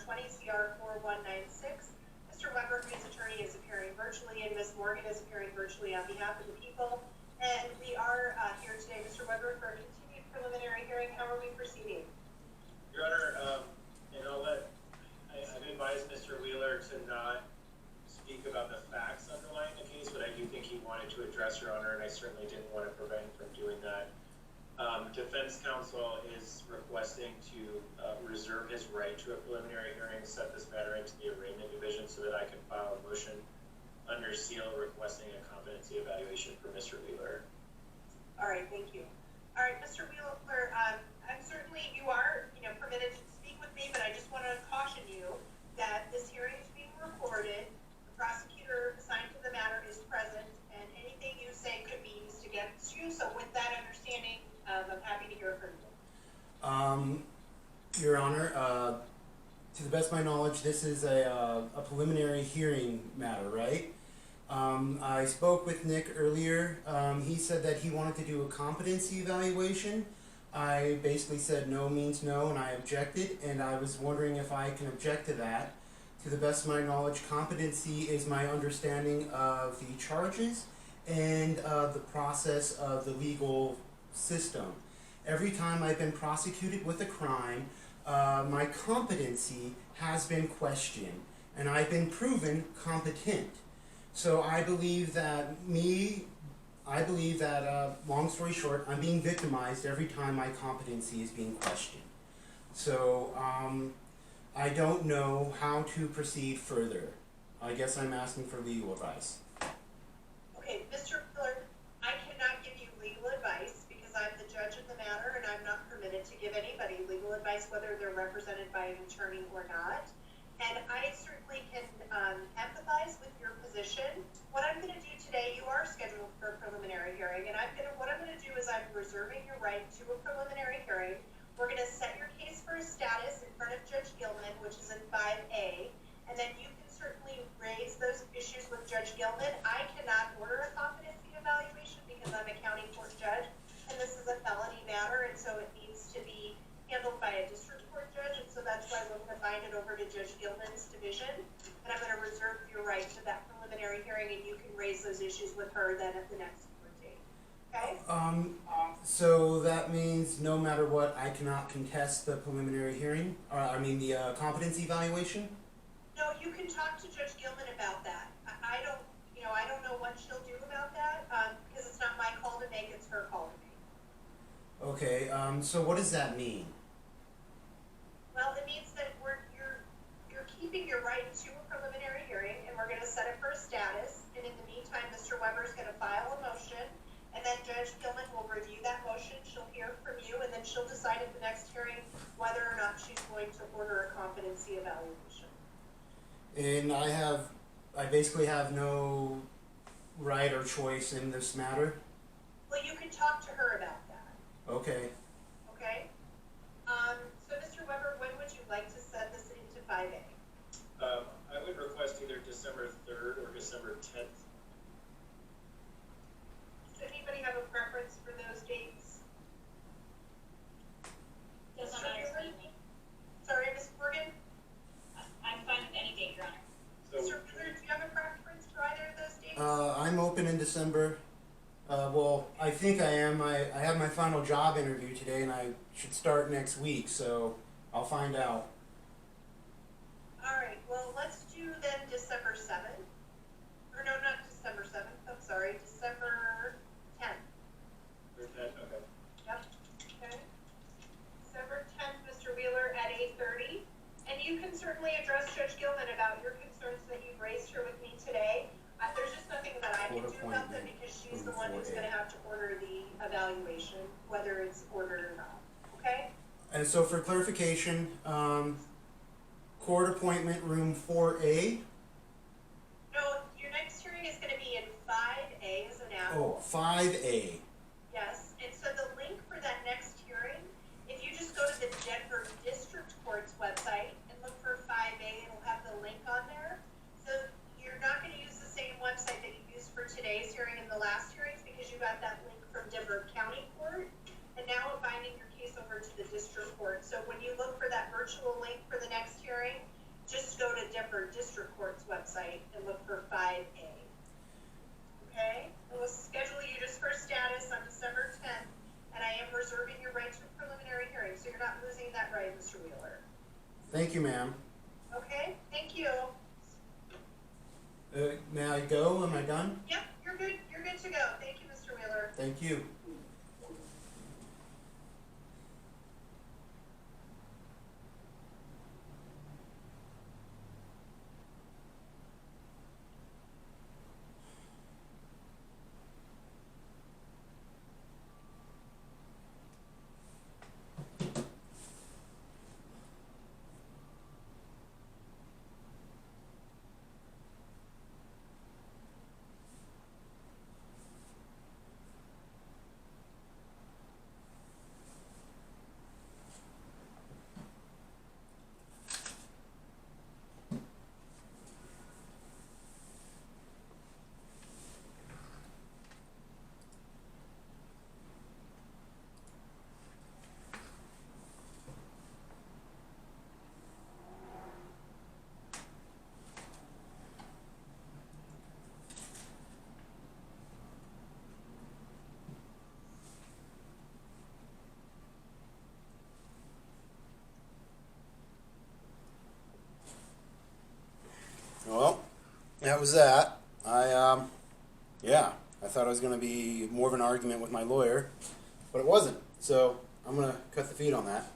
20 CR 4196. Mr. Weber, whose attorney, is appearing virtually, and Ms. Morgan is appearing virtually on behalf of the people. And we are here today, Mr. Weber, for a continued preliminary hearing. How are we proceeding? Your Honor, I've advised Mr. Wheeler to not speak about the facts underlying the case, but I do think he wanted to address, Your Honor, and I certainly didn't want to prevent him from doing that. Defense counsel is requesting to reserve his right to a preliminary hearing, set this matter into the arraignment division so that I can file a motion under seal requesting a competency evaluation for Mr. Wheeler. All right, thank you. All right, Mr. Wheeler, I'm certainly, you are, permitted to speak with me, but I just want to caution you that this hearing is being recorded. The prosecutor assigned to the matter is present, and anything you say could be used against you. So with that understanding, I'm happy to hear from you. Your Honor, to the best of my knowledge, this is a preliminary hearing matter, right? I spoke with Nick earlier. He said that he wanted to do a competency evaluation. I basically said no means no, and I objected, and I was wondering if I can object to that. To the best of my knowledge, competency is my understanding of the charges and the process of the legal system. Every time I've been prosecuted with a crime, my competency has been questioned, and I've been proven competent. So I believe that long story short, I'm being victimized every time my competency is being questioned. So I don't know how to proceed further. I guess I'm asking for legal advice. Okay, Mr. Wheeler, I cannot give you legal advice because I'm the judge of the matter, and I'm not permitted to give anybody legal advice, whether they're represented by an attorney or not. And I certainly can empathize with your position. What I'm going to do today, you are scheduled for a preliminary hearing, and what I'm going to do is I'm reserving your right to a preliminary hearing. We're going to set your case for a status in front of Judge Gilman, which is in 5A, and then you can certainly raise those issues with Judge Gilman. I cannot order a competency evaluation because I'm a county court judge, and this is a felony matter, and so it needs to be handled by a district court judge, and so that's why we're going to bind it over to Judge Gilman's division, and I'm going to reserve your right to that preliminary hearing, and you can raise those issues with her then at the next court date. Okay? So that means no matter what, I cannot contest the preliminary hearing, the competency evaluation? No, you can talk to Judge Gilman about that. I don't know what she'll do about that, because it's not my call to make, it's her call to make. Okay, so what does that mean? Well, it means that you're keeping your right to a preliminary hearing, and we're going to set it for a status. And in the meantime, Mr. Weber is going to file a motion, and then Judge Gilman will review that motion. She'll hear from you, and then she'll decide at the next hearing whether or not she's going to order a competency evaluation. And I basically have no right or choice in this matter? Well, you can talk to her about that. Okay. Okay? So, Mr. Weber, when would you like to set this into 5A? I would request either December 3rd or December 10th. Does anybody have a preference for those dates? Doesn't matter to me. Sorry, Ms. Morgan? I'm fine with any date, Your Honor. Mr. Wheeler, do you have a preference for either of those dates? I'm open in December. Well, I think I am. I have my final job interview today, and I should start next week, so I'll find out. All right, well, let's do then December 7th. Or no, not December 7th, I'm sorry, December 10th. Or 10th, okay. Yep, okay. December 10th, Mr. Wheeler, at 8:30. And you can certainly address Judge Gilman about your concerns that you've raised here with me today. There's just nothing that I can do about them because she's the one who's going to have to order the evaluation, whether it's ordered or not. Okay? And so for clarification, court appointment room 4A? No, your next hearing is going to be in 5A as an Oh, apple. 5A. Yes, and so the link for that next hearing, if you just go to the Denver District Court's website and look for 5A, it'll have the link on there. So you're not going to use the same website that you used for today's hearing and the last hearings because you got that link from Denver County Court, and now I'm binding your case over to the District Court. So when you look for that virtual link for the next hearing, you, ma'am. Okay, thank you. May I go? Am I done? Yep, you're good to go. Thank you, Mr. Wheeler. Thank you. Well, that was that. I thought it was going to be more of an argument with my lawyer, but it wasn't. So I'm going to cut the feed on that.